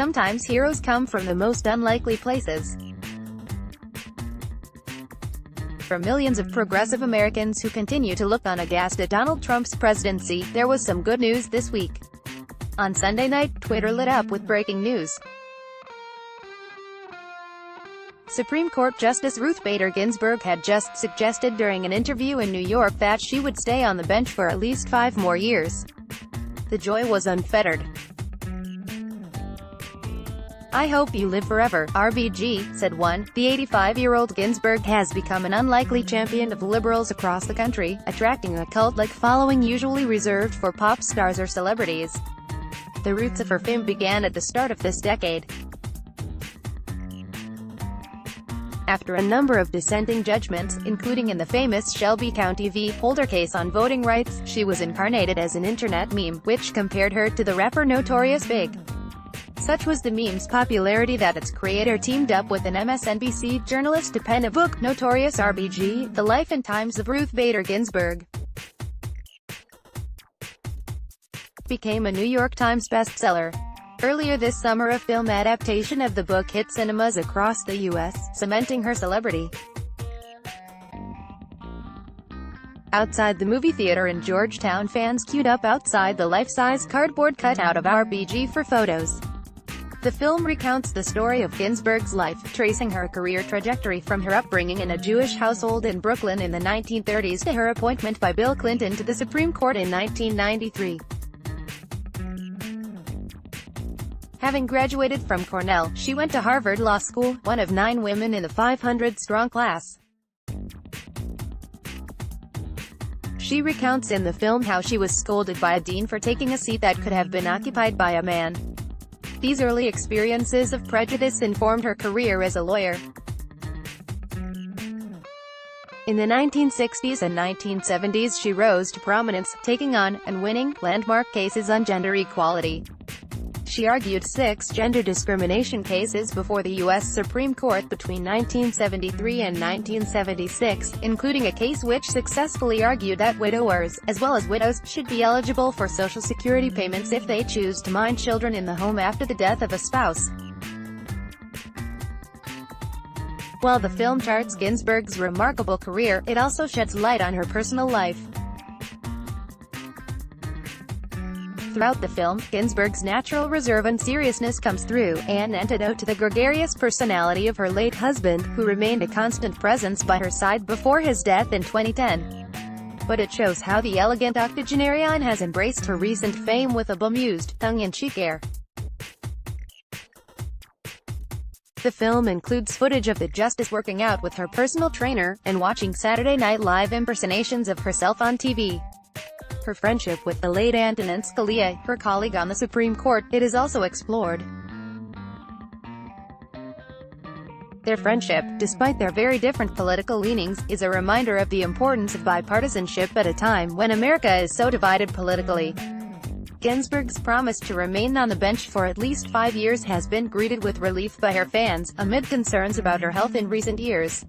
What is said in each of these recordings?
Sometimes heroes come from the most unlikely places. For millions of progressive Americans who continue to look on aghast at Donald Trump's presidency, there was some good news this week. On Sunday night, Twitter lit up with breaking news. Supreme Court Justice Ruth Bader Ginsburg had just suggested during an interview in New York that she would stay on the bench for at least 5 more years. The joy was unfettered. "I hope you live forever, RBG," said one. The 85-year-old Ginsburg has become an unlikely champion of liberals across the country, attracting a cult-like following usually reserved for pop stars or celebrities. The roots of her fame began at the start of this decade. After a number of dissenting judgments, including in the famous Shelby County v. Holder case on voting rights, she was incarnated as an internet meme, which compared her to the rapper Notorious Big. Such was the meme's popularity that its creator teamed up with an MSNBC journalist to pen a book, Notorious RBG, The Life and Times of Ruth Bader Ginsburg. Became a New York Times bestseller. Earlier this summer, a film adaptation of the book hit cinemas across the U.S., cementing her celebrity. Outside the movie theater in Georgetown, fans queued up outside the life-size cardboard cutout of RBG for photos. The film recounts the story of Ginsburg's life, tracing her career trajectory from her upbringing in a Jewish household in Brooklyn in the 1930s to her appointment by Bill Clinton to the Supreme Court in 1993. Having graduated from Cornell, she went to Harvard Law School, one of 9 women in the 500-strong class. She recounts in the film how she was scolded by a dean for taking a seat that could have been occupied by a man. These early experiences of prejudice informed her career as a lawyer. In the 1960s and 1970s, she rose to prominence, taking on, and winning, landmark cases on gender equality. She argued 6 gender discrimination cases before the U.S. Supreme Court between 1973 and 1976, including a case which successfully argued that widowers, as well as widows, should be eligible for Social Security payments if they choose to mind children in the home after the death of a spouse. While the film charts Ginsburg's remarkable career, it also sheds light on her personal life. Throughout the film, Ginsburg's natural reserve and seriousness comes through, an antidote to the gregarious personality of her late husband, who remained a constant presence by her side before his death in 2010. But it shows how the elegant octogenarian has embraced her recent fame with a bemused, tongue-in-cheek air. The film includes footage of the justice working out with her personal trainer, and watching Saturday Night Live impersonations of herself on TV. Her friendship with the late Antonin Scalia, her colleague on the Supreme Court, it is also explored. Their friendship, despite their very different political leanings, is a reminder of the importance of bipartisanship at a time when America is so divided politically. Ginsburg's promise to remain on the bench for at least 5 years has been greeted with relief by her fans, amid concerns about her health in recent years.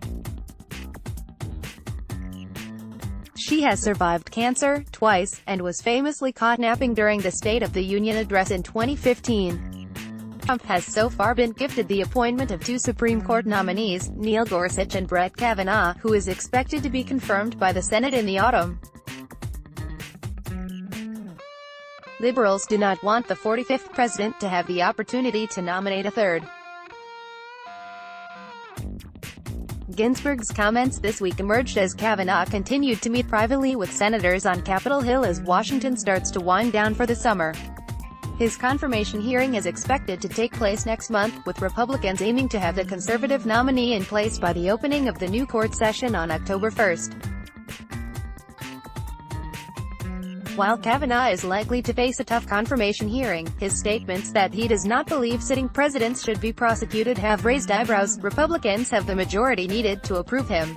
She has survived cancer twice, and was famously caught napping during the State of the Union address in 2015. Trump has so far been gifted the appointment of 2 Supreme Court nominees, Neil Gorsuch and Brett Kavanaugh, who is expected to be confirmed by the Senate in the autumn. Liberals do not want the 45th president to have the opportunity to nominate a 3rd. Ginsburg's comments this week emerged as Kavanaugh continued to meet privately with senators on Capitol Hill as Washington starts to wind down for the summer. His confirmation hearing is expected to take place next month, with Republicans aiming to have the conservative nominee in place by the opening of the new court session on October 1st. While Kavanaugh is likely to face a tough confirmation hearing, his statements that he does not believe sitting presidents should be prosecuted have raised eyebrows. Republicans have the majority needed to approve him.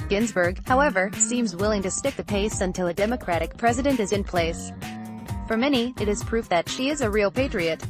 Ginsburg, however, seems willing to stick the pace until a Democratic president is in place. For many, it is proof that she is a real patriot.